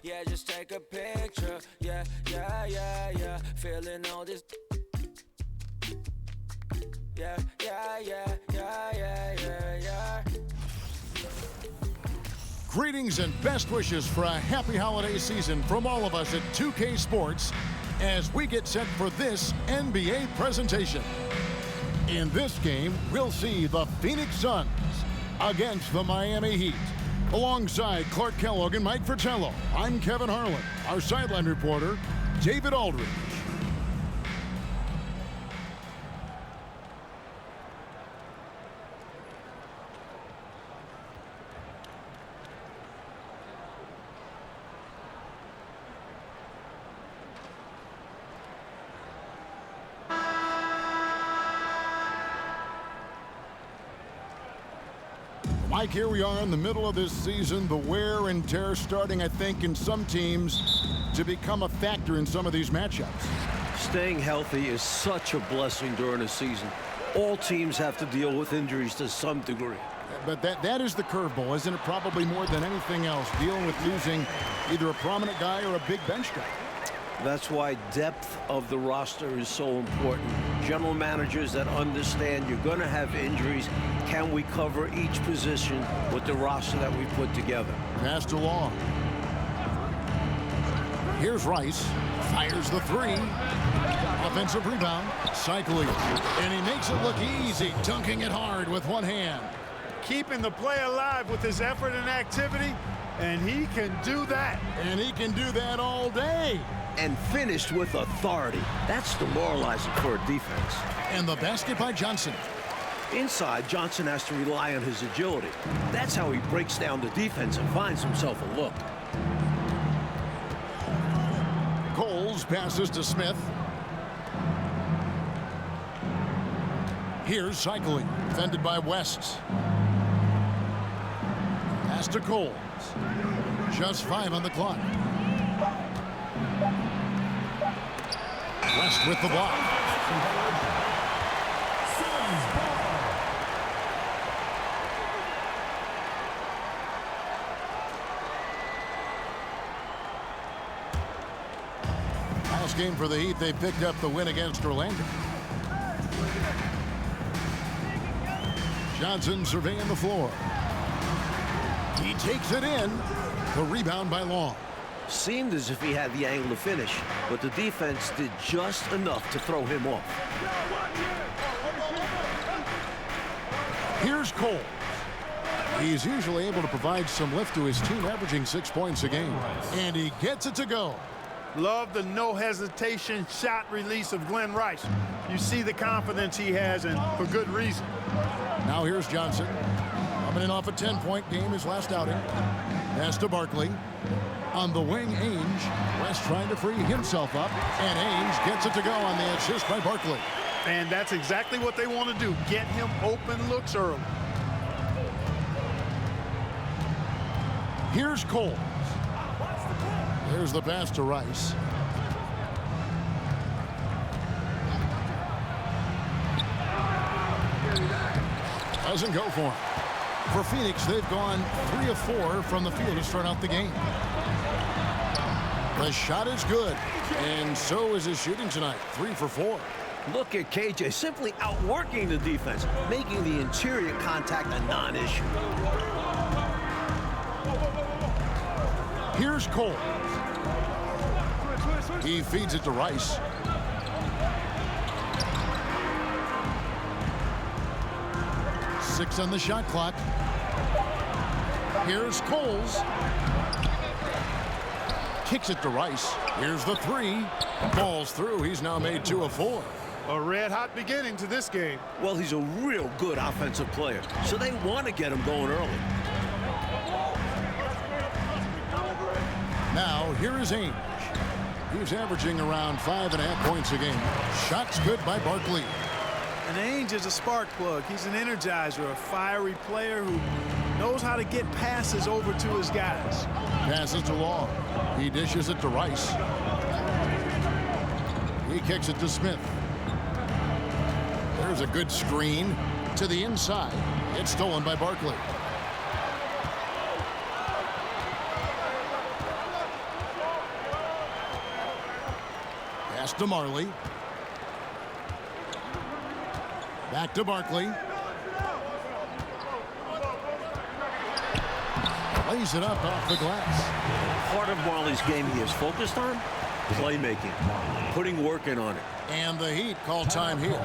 Yeah, just take a picture. Yeah, yeah, yeah, yeah. Feeling all this. Yeah, yeah, yeah, yeah, yeah, yeah, yeah. Greetings and best wishes for a happy holiday season from all of us at 2K Sports as we get set for this NBA presentation. In this game, we'll see the Phoenix Suns against the Miami Heat. Alongside Clark Kellogg and Mike Fratello, I'm Kevin Harlan. Our sideline reporter, David Aldridge. Mike, here we are in the middle of this season. The wear and tear starting, I think, in some teams to become a factor in some of these matchups. Staying healthy is such a blessing during a season. All teams have to deal with injuries to some degree. But that is the curveball, isn't it? Probably more than anything else, dealing with losing either a prominent guy or a big bench guy. That's why depth of the roster is so important. General managers that understand you're going to have injuries. Can we cover each position with the roster that we put together? Pass to Long. Here's Rice. Fires the three. Offensive rebound. Cycling. And he makes it look easy, dunking it hard with one hand. Keeping the play alive with his effort and activity, and he can do that. And he can do that all day. And finished with authority. That's demoralizing for a defense. And the basket by Johnson. Inside, Johnson has to rely on his agility. That's how he breaks down the defense and finds himself a look. Coles passes to Smith. Here's cycling, defended by West. Pass to Coles. Just 5 on the clock. West with the block. Last game for the Heat, they picked up the win against Orlando. Johnson surveying the floor. He takes it in. The rebound by Long. Seemed as if he had the angle to finish, but the defense did just enough to throw him off. Here's Cole. He's usually able to provide some lift to his team, averaging 6 points a game. And he gets it to go. Love the no-hesitation shot release of Glenn Rice. You see the confidence he has, and for good reason. Now here's Johnson. Coming in off a 10-point game his last outing. Pass to Barkley. On the wing, Ainge. West trying to free himself up. And Ainge gets it to go on the assist by Barkley. And that's exactly what they want to do. Get him open looks early. Here's Coles. There's the pass to Rice. Doesn't go for him. For Phoenix, they've gone 3 of 4 from the field to start out the game. The shot is good, and so is his shooting tonight, 3 for 4. Look at KJ simply outworking the defense, making the interior contact a non-issue. Here's Cole. He feeds it to Rice. Six on the shot clock. Here's Coles. Kicks it to Rice. Here's the three. Falls through. He's now made 2 of 4. A red-hot beginning to this game. Well, he's a real good offensive player, so they want to get him going early. Now, here is Ainge. He's averaging around 5.5 points a game. Shots good by Barkley. And Ainge is a spark plug. He's an energizer, a fiery player who knows how to get passes over to his guys. Passes to Long. He dishes it to Rice. He kicks it to Smith. There's a good screen to the inside. It's stolen by Barkley. Pass to Marley. Back to Barkley. Lays it up off the glass. Part of Marley's game he is focused on playmaking, putting work in on it. And the Heat call time here.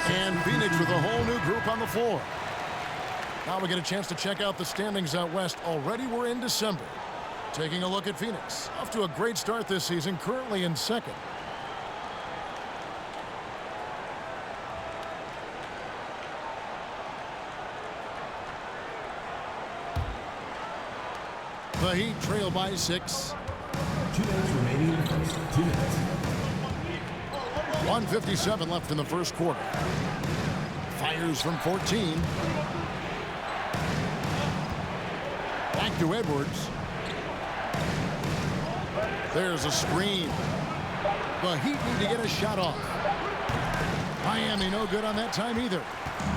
And Phoenix with a whole new group on the floor. Now we get a chance to check out the standings out west. Already we're in December. Taking a look at Phoenix. Off to a great start this season, currently in second. The Heat trail by 6. 2 minutes remaining in the first. 2 minutes. 1:57 left in the first quarter. Fires from 14. Back to Edwards. There's a screen. The Heat need to get a shot off. Miami no good on that time either.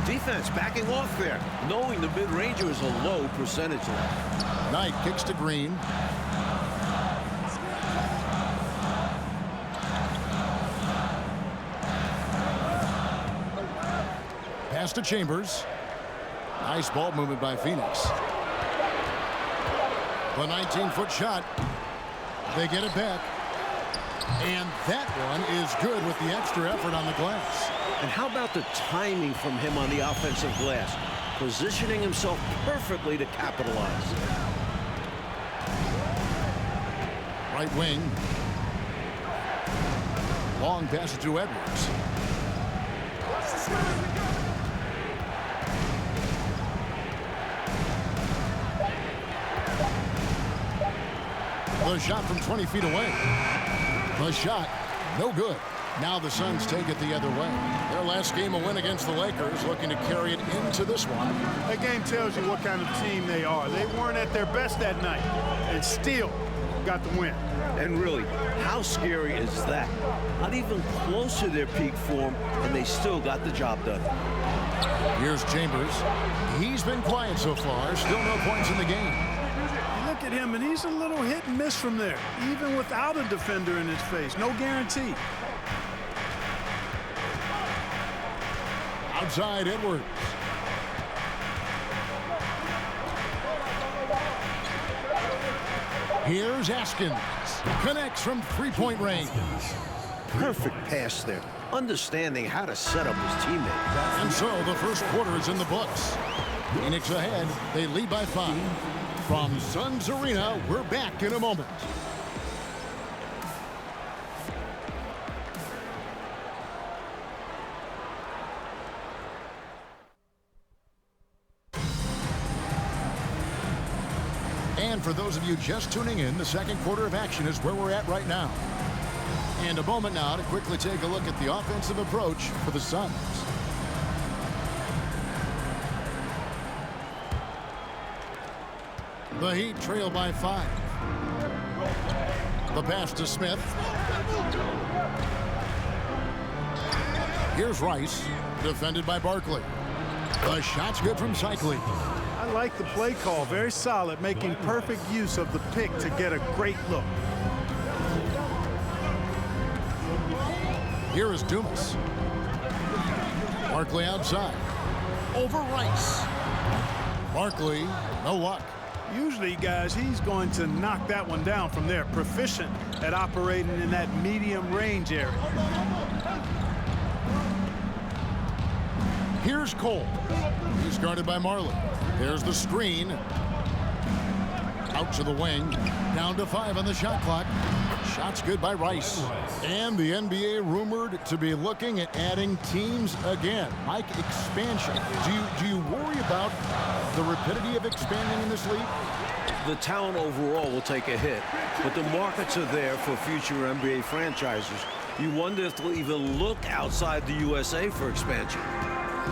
Defense backing off there, knowing the mid-ranger is a low percentage left. Knight kicks to Green. Pass to Chambers. Nice ball movement by Phoenix. The 19-foot shot. They get it back. And that one is good with the extra effort on the glass. And how about the timing from him on the offensive glass? Positioning himself perfectly to capitalize. Right wing. Long pass to Edwards. The shot from 20 feet away. The shot, no good. Now the Suns take it the other way. Their last game, a win against the Lakers, looking to carry it into this one. That game tells you what kind of team they are. They weren't at their best that night and still got the win. And really, how scary is that? Not even close to their peak form, and they still got the job done. Here's Chambers. He's been quiet so far. Still no points in the game. You look at him, and he's a little hit and miss from there, even without a defender in his face. No guarantee. Outside Edwards. Here's Askins. Connects from three-point range. Perfect pass there. Understanding how to set up his teammate. And so the first quarter is in the books. Phoenix ahead. They lead by 5. From Suns Arena, we're back in a moment. And for those of you just tuning in, the second quarter of action is where we're at right now. And a moment now to quickly take a look at the offensive approach for the Suns. The Heat trail by 5. The pass to Smith. Here's Rice, defended by Barkley. The shot's good from Cycli. I like the play call. Very solid, making perfect use of the pick to get a great look. Here is Dumas. Barkley outside. Over Rice. Barkley, no luck. Usually, guys, he's going to knock that one down from there. Proficient at operating in that medium range area. Here's Cole. He's guarded by Marley. There's the screen. Out to the wing. Down to 5 on the shot clock. Shot's good by Rice. And the NBA rumored to be looking at adding teams again. Mike, expansion. Do you worry about the rapidity of expanding in this league? The talent overall will take a hit, but the markets are there for future NBA franchises. You wonder if they'll even look outside the USA for expansion.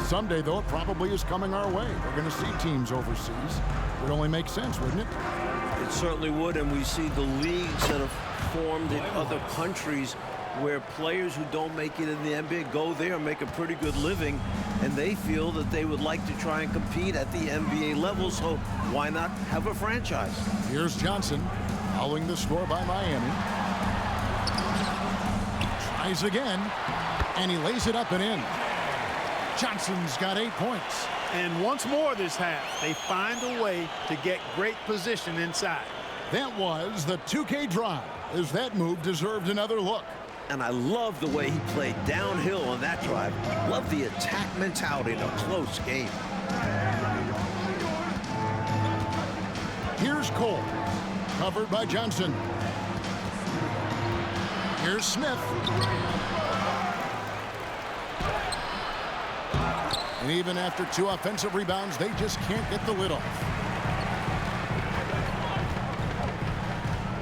Someday, though, it probably is coming our way. We're going to see teams overseas. It would only make sense, wouldn't it? It certainly would, and we see the leagues that have formed in other countries where players who don't make it in the NBA go there and make a pretty good living, and they feel that they would like to try and compete at the NBA level, so why not have a franchise? Here's Johnson, following the score by Miami. Tries again, and he lays it up and in. Johnson's got 8 points. And once more this half, they find a way to get great position inside. That was the 2K drive, as that move deserved another look. And I love the way he played downhill on that drive. Love the attack mentality in a close game. Here's Cole, covered by Johnson. Here's Smith. And even after 2 offensive rebounds, they just can't get the lid off.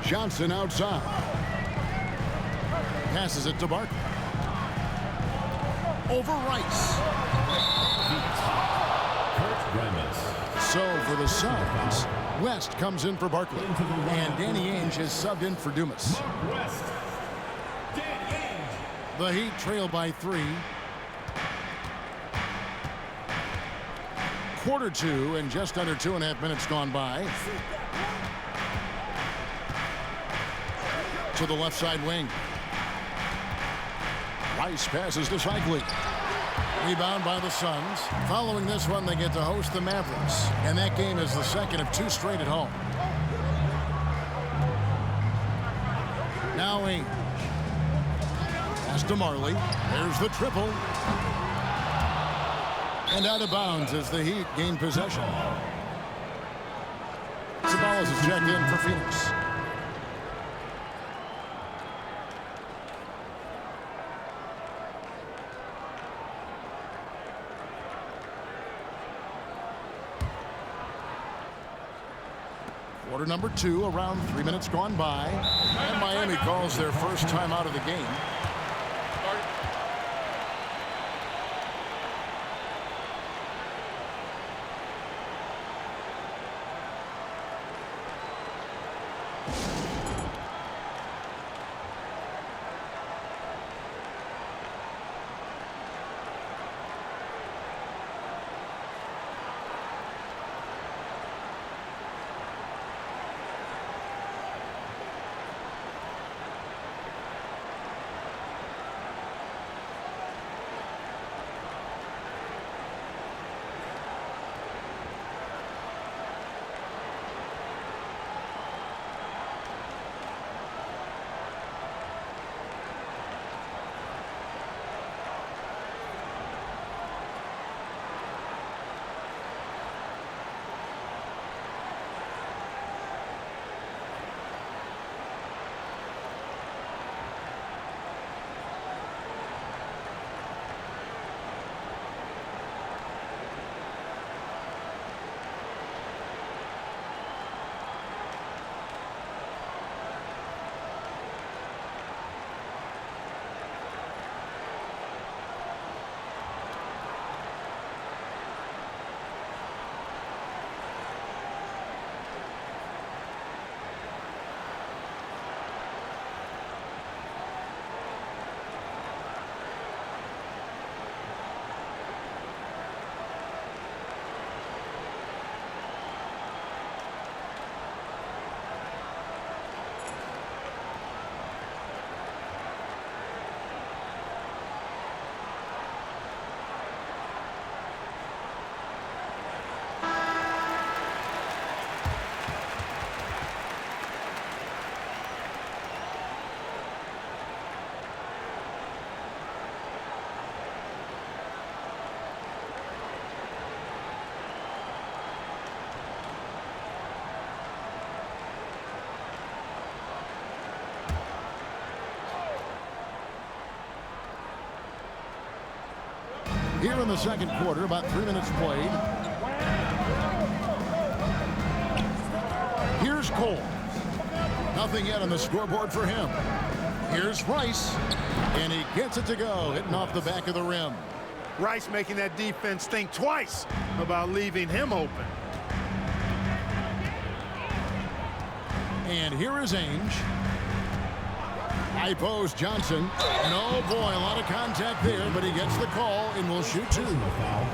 Johnson outside. Passes it to Barkley. Over Rice. So for the Suns, West comes in for Barkley. And Danny Ainge is subbed in for Dumas. The Heat trail by 3. Quarter 2 and just under 2.5 minutes gone by. To the left side wing. Rice passes to Cycli. Rebound by the Suns. Following this one, they get to host the Mavericks. And that game is the second of 2 straight at home. Now Ainge. Pass to Marley. There's the triple. And out of bounds as the Heat gain possession. Ceballos is checked in for Phoenix. Quarter number 2, around 3 minutes gone by. And Miami calls their first time out of the game. here in the second quarter, about 3 minutes played. Here's Cole. Nothing yet on the scoreboard for him. Here's Rice, and he gets it to go, hitting off the back of the rim. Rice making that defense think twice about leaving him open. And here is Ainge. High post Johnson. And oh boy, a lot of contact there, but he gets the call and will shoot two.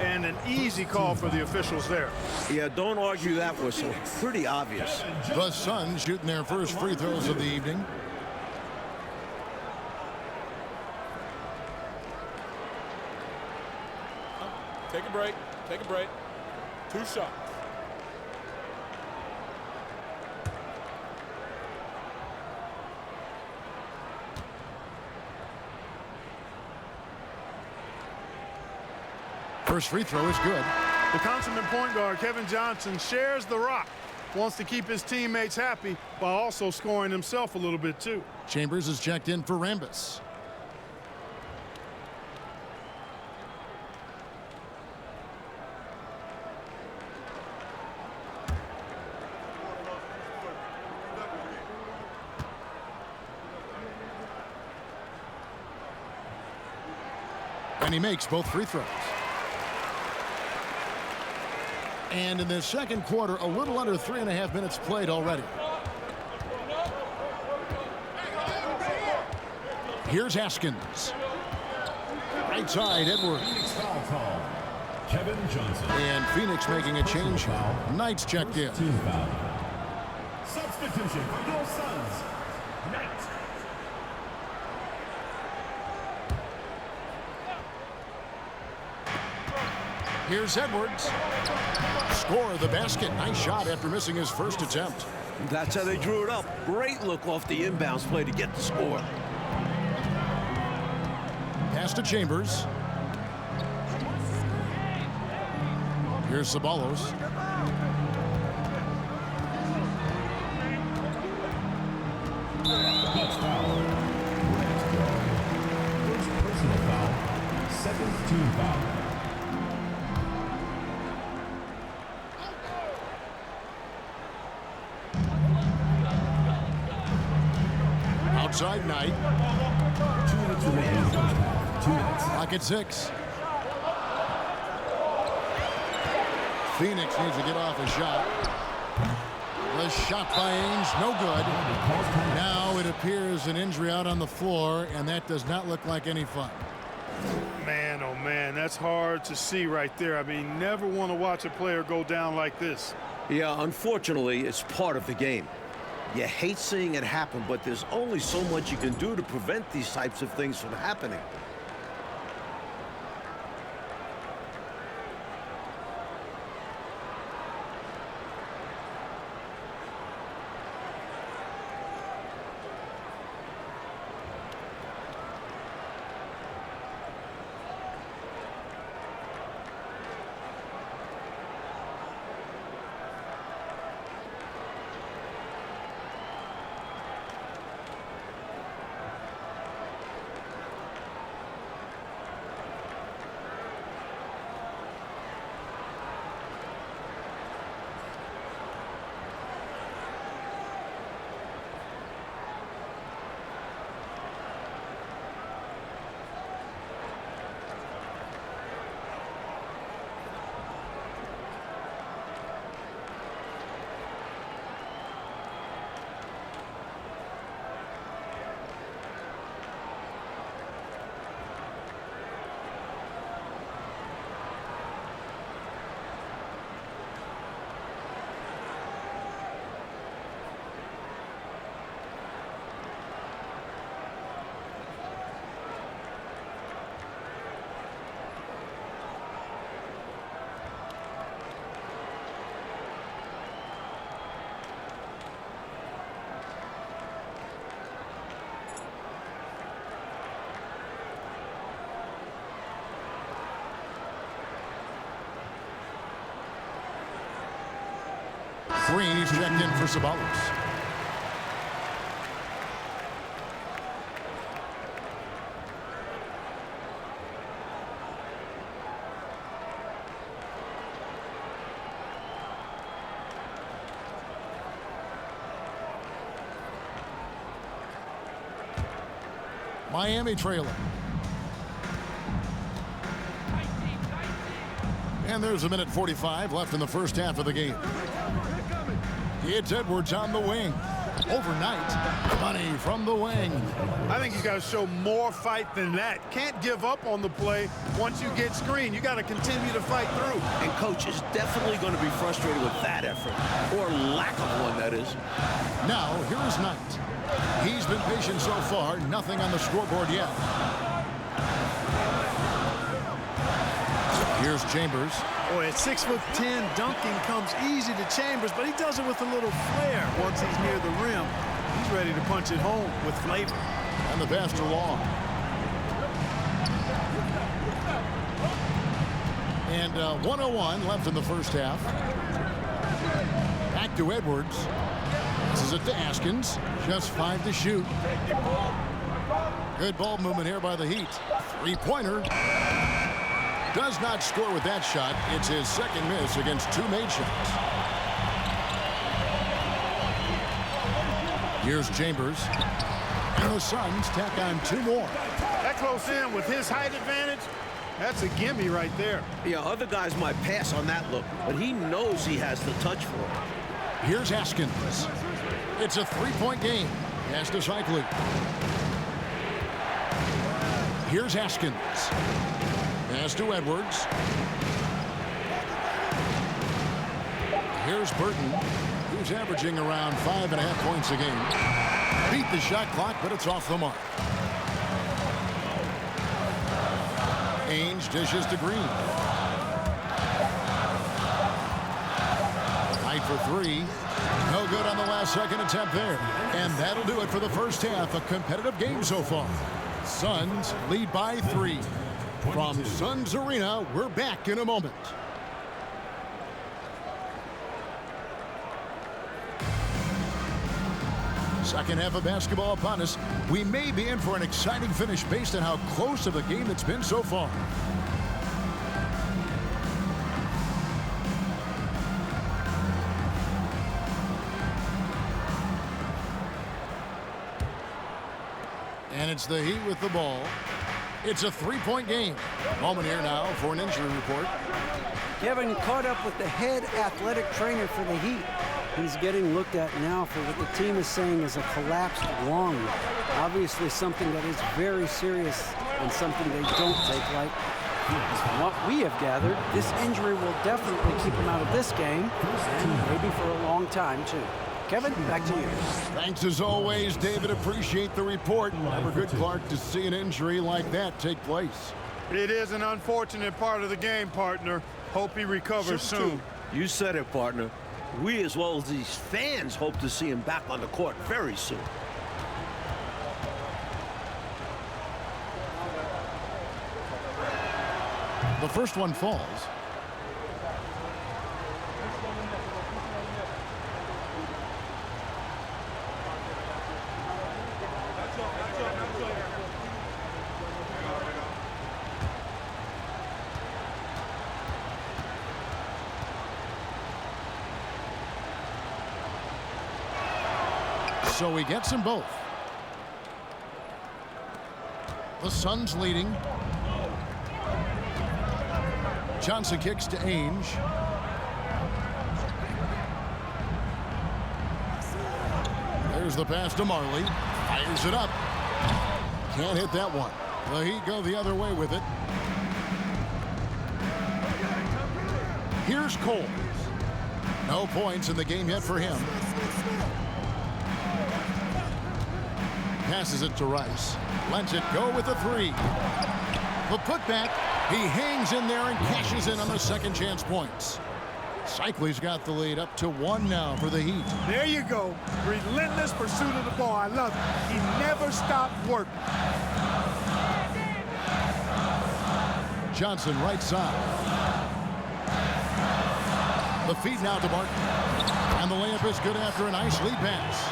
And an easy call for the officials there. Yeah, don't argue that whistle. Pretty obvious. The Suns shooting their first free throws of the evening. Take a break. Take a break. 2 shots. First free throw is good. The consummate point guard, Kevin Johnson, shares the rock. Wants to keep his teammates happy while also scoring himself a little bit too. Chambers is checked in for Rambis. And he makes both free throws. And in the second quarter, a little under 3.5 minutes played already. Here's Haskins. Right side, Edwards. Foul call. Kevin Johnson. And Phoenix making a change. Knight's checked in. Team foul. Substitution for your Suns. Knight. Here's Edwards. Score the basket. Nice shot after missing his first attempt. That's how they drew it up. Great look off the inbounds play to get the score. Pass to Chambers. Here's Ceballos. That's foul. First personal foul. Second team foul. Outside Knight. 2 minutes remaining in the first half. 2 minutes. Clock at 6. Phoenix needs to get off a shot. The shot by Ainge, no good. Now it appears an injury out on the floor, and that does not look like any fun. Man, oh man, that's hard to see right there. I mean, never want to watch a player go down like this. Yeah, unfortunately, it's part of the game. You hate seeing it happen, but there's only so much you can do to prevent these types of things from happening. Green, he's checked in for Ceballos. Miami trailing. And there's 1:45 left in the first half of the game. It's Edwards on the wing. Overnight, money from the wing. I think he's got to show more fight than that. Can't give up on the play once you get screened. You got to continue to fight through. And coach is definitely going to be frustrated with that effort, or lack of one, that is. Now, here is Knight. He's been patient so far, nothing on the scoreboard yet. Here's Chambers. Boy, at 6'10", dunking comes easy to Chambers, but he does it with a little flair once he's near the rim. He's ready to punch it home with flavor. And the pass to Long. And 1:01 left in the first half. Back to Edwards. This is it to Askins. Just 5 to shoot. Good ball movement here by the Heat. Three-pointer. Does not score with that shot. It's his second miss against 2 made shots. Here's Chambers. And the Suns tack on 2 more. That close in with his height advantage, that's a gimme right there. Yeah, other guys might pass on that look, but he knows he has the touch for it. Here's Askins. It's a 3-point game. Pass to Cycling. Here's Askins. Pass to Edwards. Here's Burton, who's averaging around 5.5 points a game. Beat the shot clock, but it's off the mark. Ainge dishes to Green. Knight for 3. No good on the last second attempt there. And that'll do it for the first half. A competitive game so far. Suns lead by 3. From Suns Arena, we're back in a moment. Second half of basketball upon us. We may be in for an exciting finish based on how close of a game it's been so far. And it's the Heat with the ball. It's a 3-point game. Moment here now for an injury report. Kevin caught up with the head athletic trainer for the Heat. He's getting looked at now for what the team is saying is a collapsed lung. Obviously something that is very serious and something they don't take light. From what we have gathered, this injury will definitely keep him out of this game and maybe for a long time too. Kevin, back to you. Thanks as always, David. Appreciate the report. Never good, Clark, to see an injury like that take place. It is an unfortunate part of the game, partner. Hope he recovers soon. You said it, partner. We, as well as these fans, hope to see him back on the court very soon. The first one falls. So he gets them both. The Suns leading. Johnson kicks to Ainge. There's the pass to Marley. Fires it up. Can't hit that one. The Heat go the other way with it. Here's Cole. No points in the game yet for him. Passes it to Rice. Lets it go with a 3. The putback. He hangs in there and cashes in on the second chance points. Cycley's got the lead up to 1 now for the Heat. There you go. Relentless pursuit of the ball. I love it. He never stopped working. Johnson right side. The feed now to Barton. And the layup is good after a nice lead pass.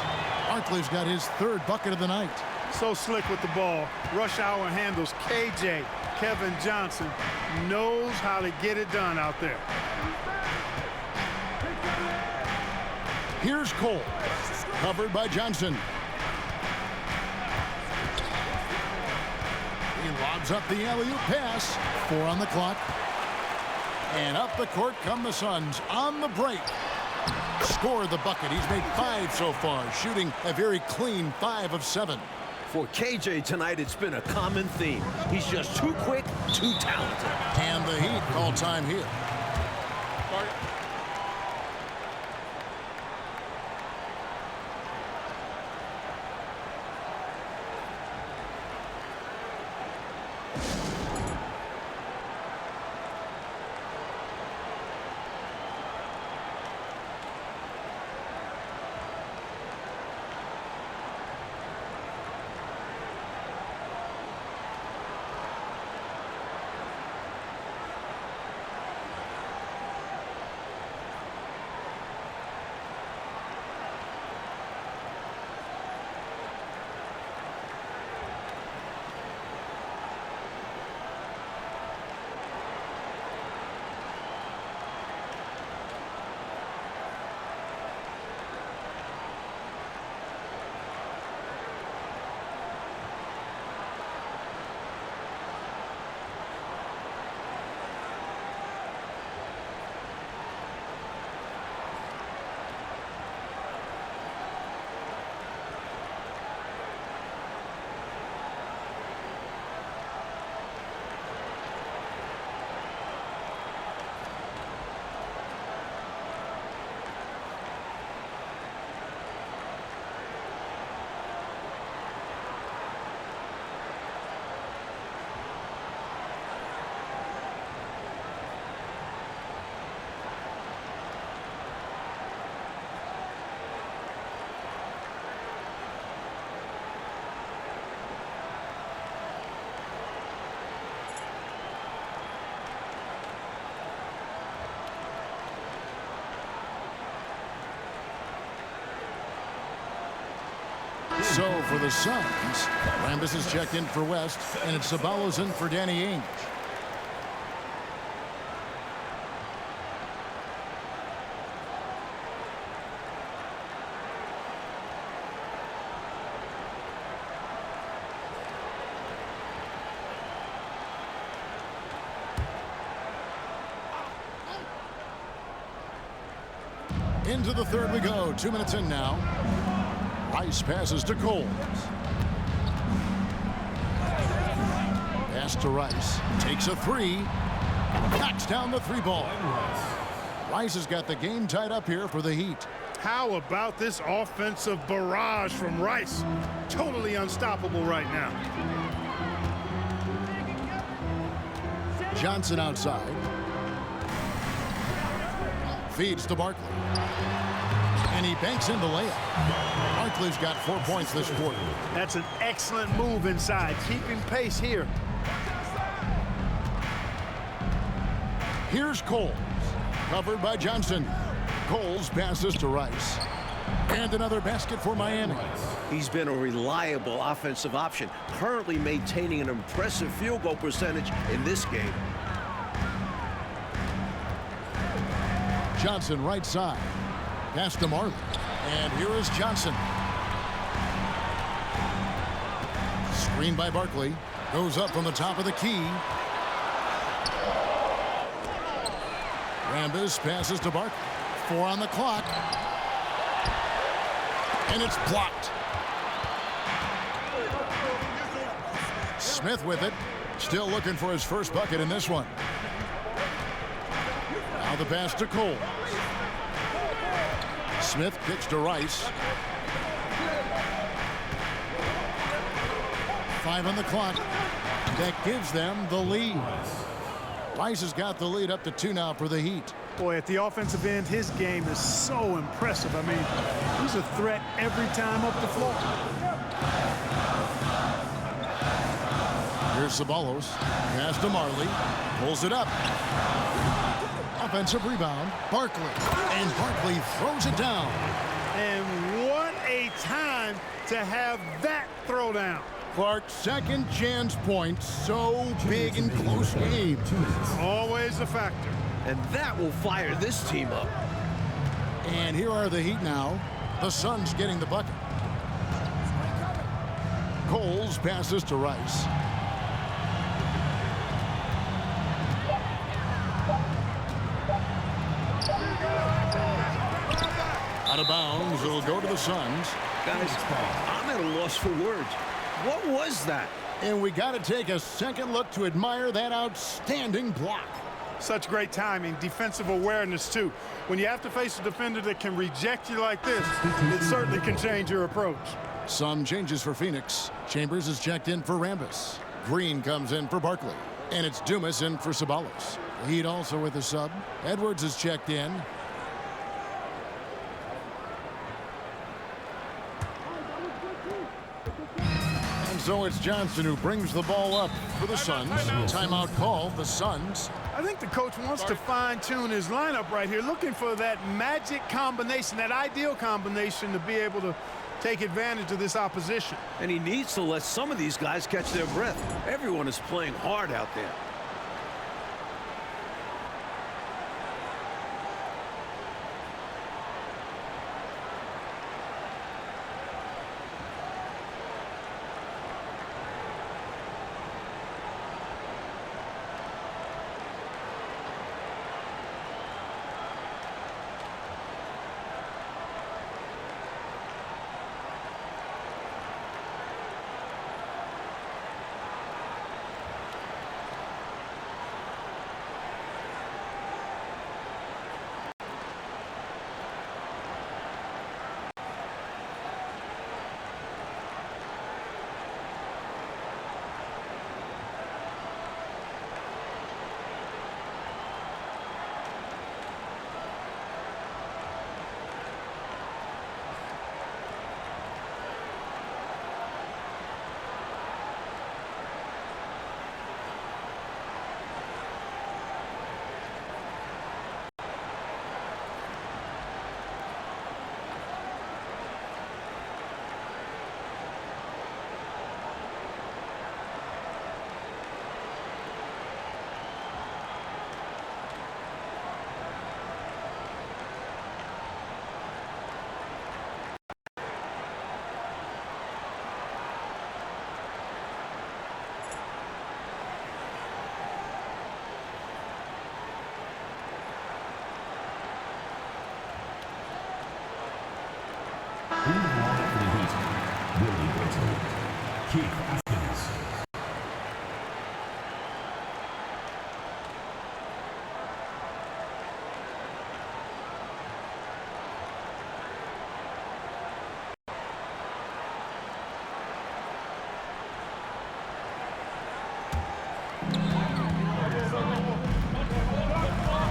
Barkley's got his 3rd bucket of the night. So slick with the ball. Rush hour handles. KJ, Kevin Johnson, knows how to get it done out there. Here's Cole. Covered by Johnson. He lobs up the alley-oop pass. 4 on the clock. And up the court come the Suns on the break. Score the bucket. He's made 5 so far, shooting a very clean 5 of 7. For KJ tonight, it's been a common theme. He's just too quick, too talented. And the Heat call time here. So for the Suns, Rambis is checked in for West, and it's Ceballos in for Danny Ainge. Into the third we go. 2 minutes in now. Rice passes to Coles. Pass to Rice. Takes a 3. Knocks down the 3 ball. Rice has got the game tied up here for the Heat. How about this offensive barrage from Rice? Totally unstoppable right now. Johnson outside. Feeds to Barkley. And he banks in the layup. Barkley's got 4 points this quarter. That's an excellent move inside, keeping pace here. Here's Coles. Covered by Johnson. Coles passes to Rice. And another basket for Miami. He's been a reliable offensive option, currently maintaining an impressive field goal percentage in this game. Johnson right side. Pass to Marley. And here is Johnson. Screen by Barkley. Goes up from the top of the key. Rambis passes to Barkley. 4 on the clock. And it's blocked. Smith with it. Still looking for his first bucket in this one. Now the pass to Coles. Smith kicks to Rice. 5 on the clock. That gives them the lead. Rice has got the lead up to 2 now for the Heat. Boy, at the offensive end, his game is so impressive. I mean, he's a threat every time up the floor. Here's Ceballos. Pass to Marley. Pulls it up. Offensive rebound. Barkley. And Barkley throws it down. And what a time to have that throwdown. Clark's second chance point. So big in close games. Always a factor. And that will fire this team up. And here are the Heat now. The Suns getting the bucket. Coles passes to Rice. Out of bounds. It'll go to the Suns. Guys, I'm at a loss for words. What was that? And we got to take a second look to admire that outstanding block. Such great timing, defensive awareness, too. When you have to face a defender that can reject you like this, it certainly can change your approach. Some changes for Phoenix. Chambers is checked in for Rambis. Green comes in for Barkley. And it's Dumas in for Ceballos. Heat also with a sub. Edwards is checked in. And so it's Johnson who brings the ball up for the Suns. Timeout call, the Suns. I think the coach wants to fine-tune his lineup right here, looking for that magic combination, that ideal combination to be able to take advantage of this opposition. And he needs to let some of these guys catch their breath. Everyone is playing hard out there.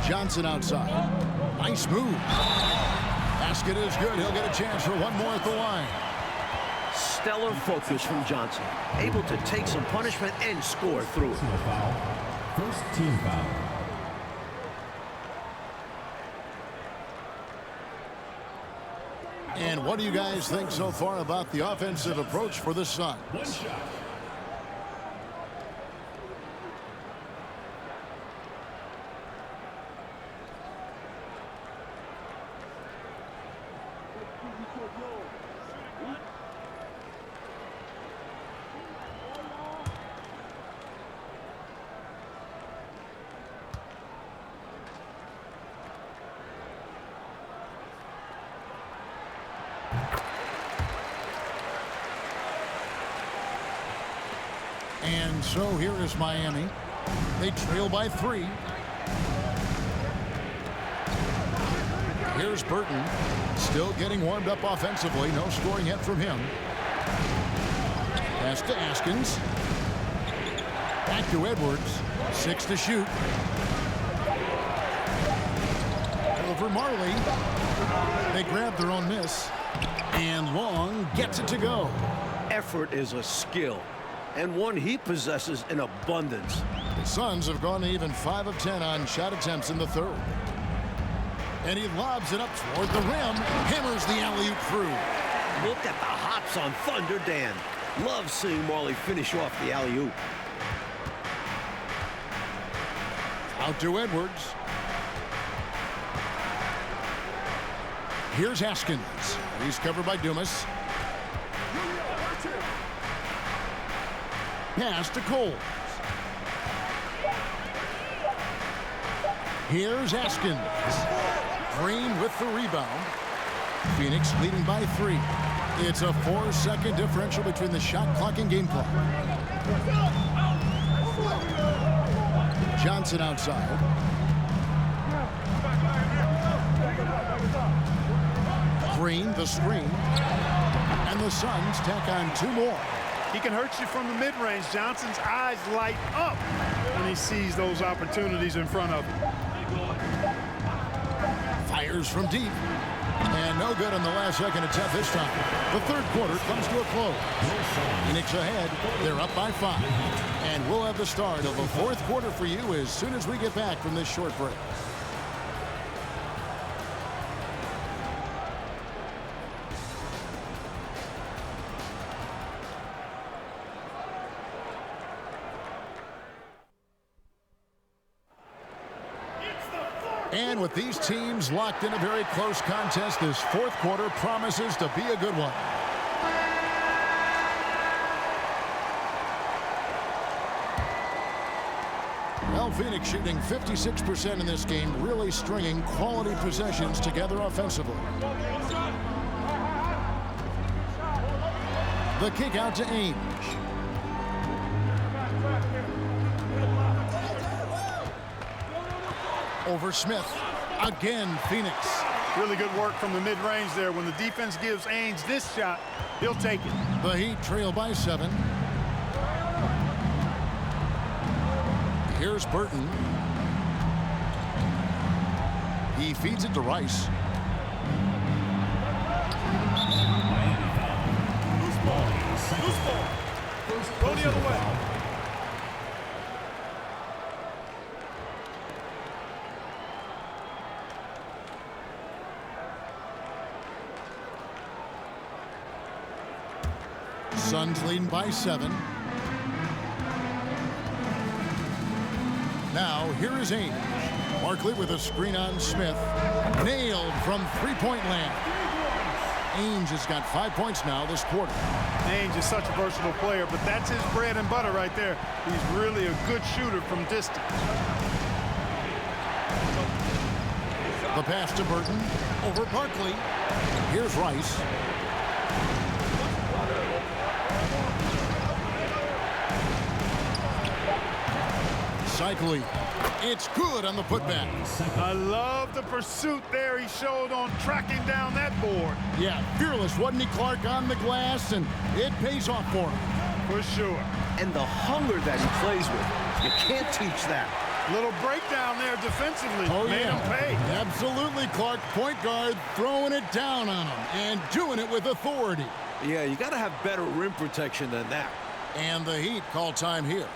Johnson outside. Nice move. Basket is good. He'll get a chance for one more at the line. Stellar focus from Johnson. Able to take some punishment and score through it. First team foul. And what do you guys think so far about the offensive approach for the Suns? One shot. And so here is Miami. They trail by 3. Here's Burton. Still getting warmed up offensively. No scoring yet from him. Pass to Askins. Back to Edwards. 6 to shoot. Over Marley. They grab their own miss. And Long gets it to go. Effort is a skill, and one he possesses in abundance. The Suns have gone to even 5 of 10 on shot attempts in the third. And he lobs it up toward the rim. Hammers the alley-oop through. Look at the hops on Thunder Dan. Love seeing Marley finish off the alley-oop. Out to Edwards. Here's Haskins. He's covered by Dumas. Pass to Cole. Here's Haskins. Green with the rebound. Phoenix leading by 3. It's a 4-second differential between the shot clock and game clock. Johnson outside. Green, the screen. And the Suns tack on 2 more. He can hurt you from the mid-range. Johnson's eyes light up when he sees those opportunities in front of him. Fires from deep. And no good on the last second attempt this time. The third quarter comes to a close. Phoenix ahead. They're up by 5. And we'll have the start of the fourth quarter for you as soon as we get back from this short break. And with these teams locked in a very close contest, this fourth quarter promises to be a good one. Well, Phoenix shooting 56% in this game, really stringing quality possessions together offensively. The kick out to Ainge. Over Smith. Again, Phoenix. Really good work from the mid-range there. When the defense gives Ainge this shot, he'll take it. The Heat trail by 7. Here's Burton. He feeds it to Rice. Loose ball. Go the other way. Suns leading by 7. Now, here is Ainge. Barkley with a screen on Smith. Nailed from three-point land. Ainge has got 5 points now this quarter. Ainge is such a versatile player, but that's his bread and butter right there. He's really a good shooter from distance. The pass to Burton. Over Barkley. Here's Rice. Cycling. It's good on the putback. I love the pursuit there he showed on tracking down that board. Yeah, fearless, wasn't he, Clark, on the glass, and it pays off for him. For sure. And the hunger that he plays with, you can't teach that. Little breakdown there defensively. Oh, Made yeah. him pay. Absolutely, Clark. Point guard throwing it down on him and doing it with authority. Yeah, you got to have better rim protection than that. And the Heat call time here.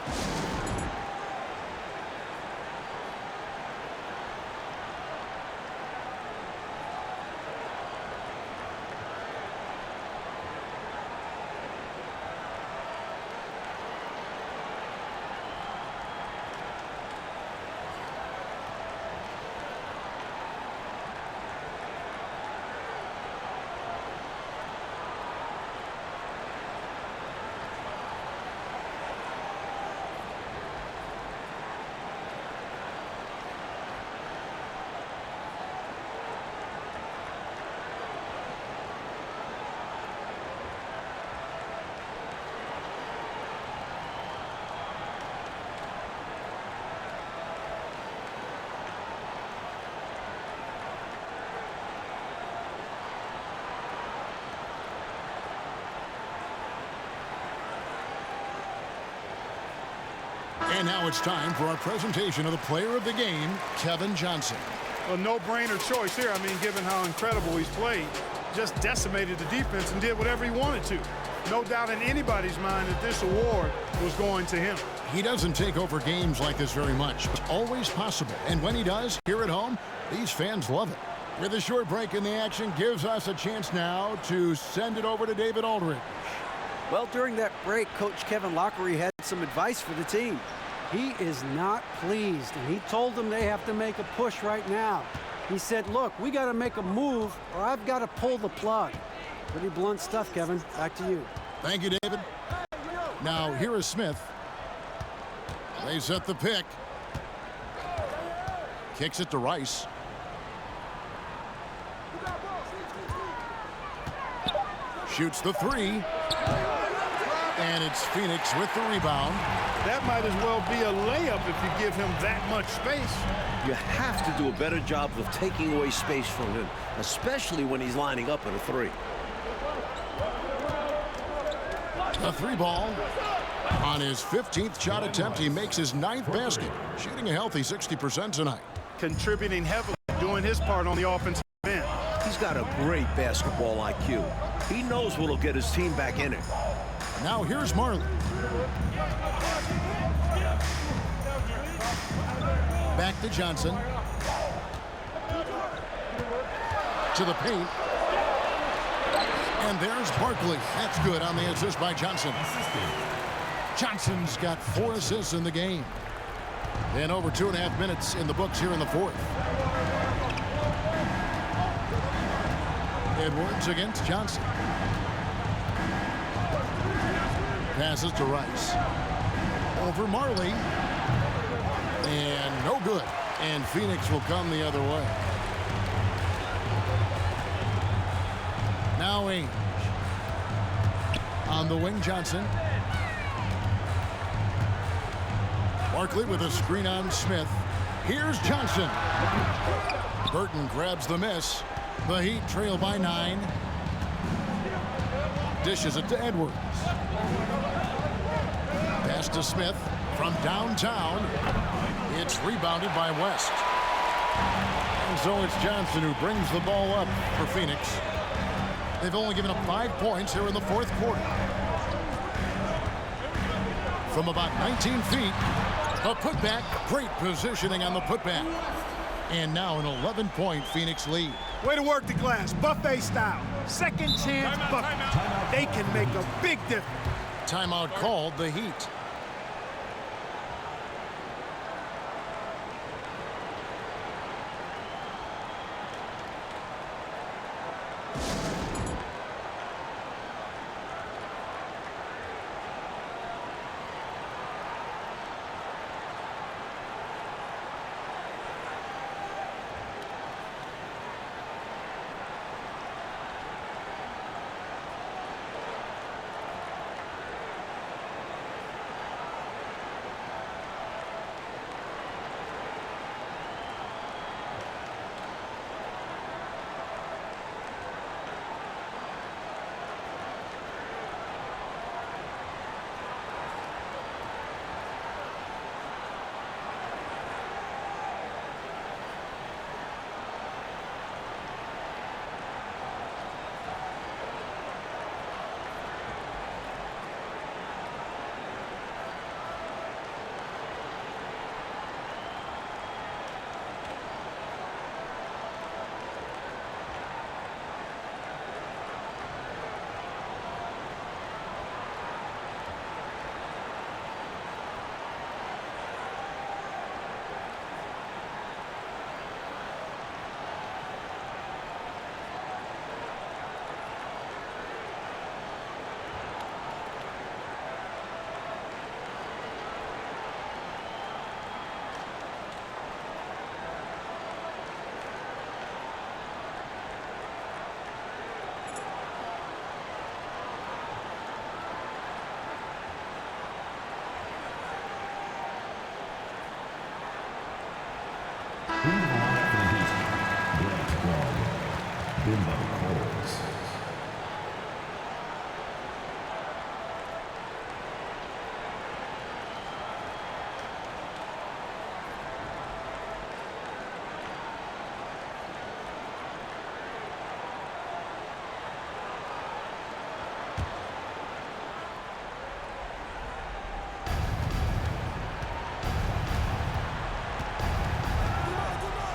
And now it's time for our presentation of the player of the game, Kevin Johnson. A no-brainer choice here. I mean, given how incredible he's played, just decimated the defense and did whatever he wanted to. No doubt in anybody's mind that this award was going to him. He doesn't take over games like this very much, but always possible. And when he does, here at home, these fans love it. With a short break in the action, gives us a chance now to send it over to David Aldridge. Well, during that break, Coach Kevin Lockery had some advice for the team. He is not pleased, and he told them they have to make a push right now. He said, look, we got to make a move, or I've got to pull the plug. Pretty blunt stuff, Kevin. Back to you. Thank you, David. Now, here is Smith. They set the pick. Kicks it to Rice. Shoots the three. And it's Phoenix with the rebound. That might as well be a layup if you give him that much space. You have to do a better job of taking away space from him, especially when he's lining up at a three. The three ball. On his 15th shot attempt, he makes his 9th basket, shooting a healthy 60% tonight. Contributing heavily, doing his part on the offensive end. He's got a great basketball IQ. He knows what'll get his team back in it. Now here's Marley. Back to Johnson. To the paint. And there's Barkley. That's good on the assist by Johnson. Johnson's got 4 assists in the game. And over 2.5 minutes in the books here in the fourth. Edwards against Johnson. Passes to Rice. Over Marley. And no good. And Phoenix will come the other way. Now Ainge. On the wing, Johnson. Barkley with a screen on Smith. Here's Johnson. Burton grabs the miss. The Heat trail by 9. Dishes it to Edwards. Pass to Smith from downtown. It's rebounded by West. And so it's Johnson who brings the ball up for Phoenix. They've only given up 5 points here in the fourth quarter. From about 19 feet, a putback. Great positioning on the putback. And now an 11-point Phoenix lead. Way to work the glass, buffet style. Second chance bucket. They can make a big difference. Timeout called, the Heat.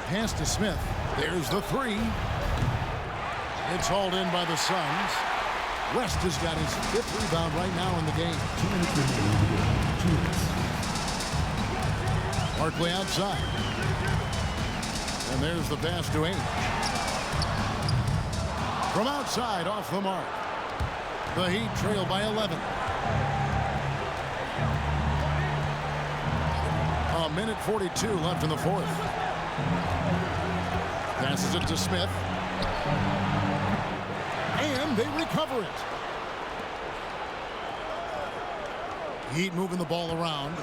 Pass to Smith. There's the three. It's hauled in by the Suns. West has got his 5th rebound right now in the game. 2 minutes. Barkley outside. And there's the pass to Ainge. From outside, off the mark. The Heat trail by 11. A minute 42 left in the fourth. Passes it to Smith. And they recover it. Heat moving the ball around.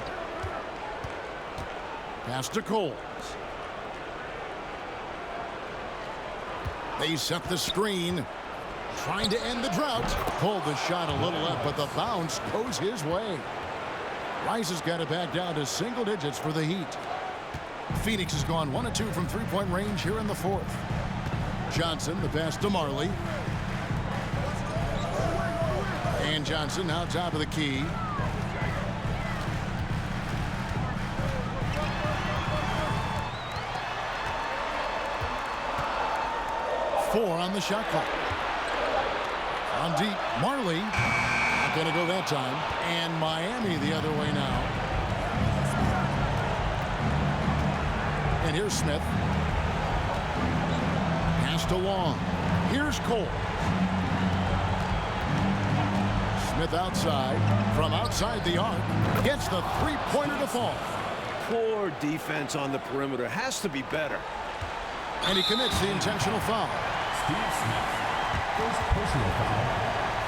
Pass to Coles. They set the screen. Trying to end the drought. Pulled the shot a little left, but the bounce goes his way. Rice has got it back down to single digits for the Heat. Phoenix has gone 1 of 2 from three-point range here in the fourth. Johnson, the pass to Marley. And Johnson now top of the key. Four on the shot clock. On deep, Marley. Not going to go that time. And Miami the other way now. And here's Smith. Pass to Long. Here's Cole. Smith outside. From outside the arc. Gets the three-pointer to fall. Poor defense on the perimeter. Has to be better. And he commits the intentional foul. Steve Smith. First personal foul.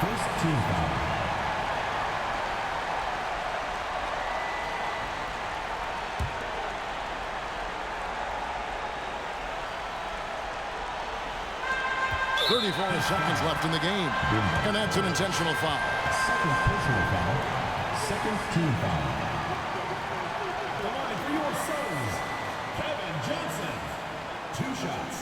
First team foul. Seconds left in the game. And that's an intentional foul. Second personal foul. Second team foul. The line for your Suns, Kevin Johnson. 2 shots.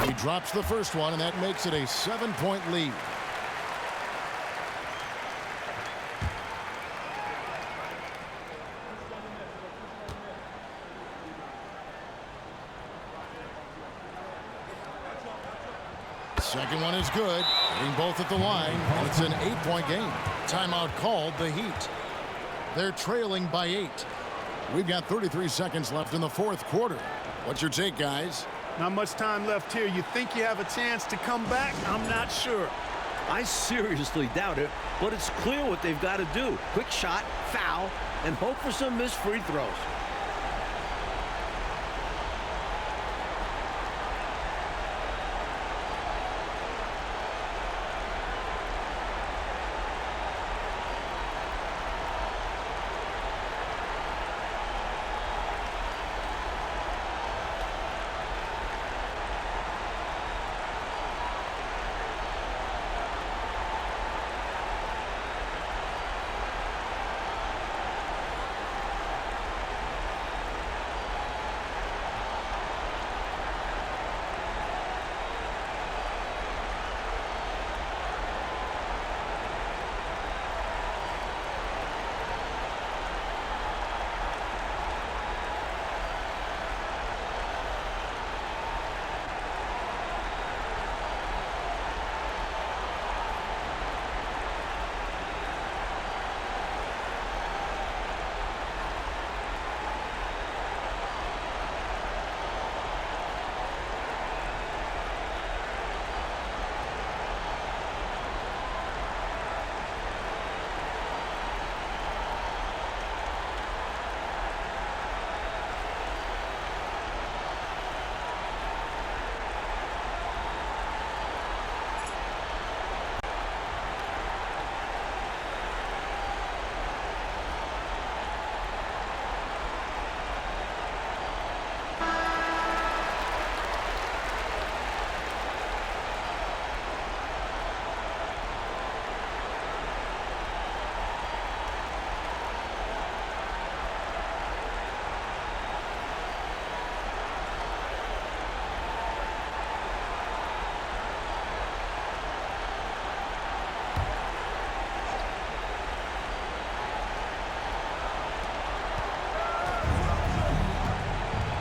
He drops the first one, and that makes it a 7-point lead. Second one is good. Hitting both at the line, and it's an 8-point game. Timeout called, the Heat. They're trailing by 8. We've got 33 seconds left in the fourth quarter. What's your take, guys? Not much time left here. You think you have a chance to come back? I'm not sure. I seriously doubt it, but it's clear what they've got to do. Quick shot, foul, and hope for some missed free throws.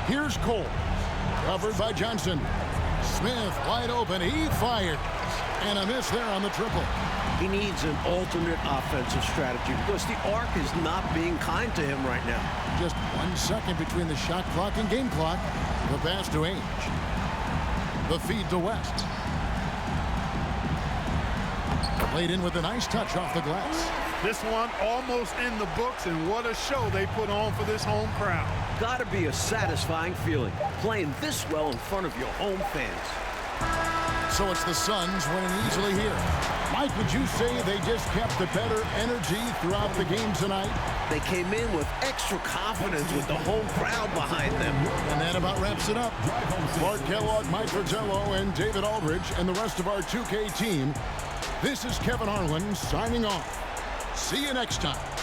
Here's Cole. Covered by Johnson. Smith wide open. He fires. And a miss there on the triple. He needs an alternate offensive strategy because the arc is not being kind to him right now. Just 1 second between the shot clock and game clock. The pass to Ainge. The feed to West. Played in with a nice touch off the glass. This one almost in the books, and what a show they put on for this home crowd. Got to be a satisfying feeling, playing this well in front of your home fans. So it's the Suns winning easily here. Mike, would you say they just kept the better energy throughout the game tonight? They came in with extra confidence with the home crowd behind them. And that about wraps it up. Clark Kellogg, Mike Fratello, and David Aldridge, and the rest of our 2K team. This is Kevin Harlan signing off. See you next time.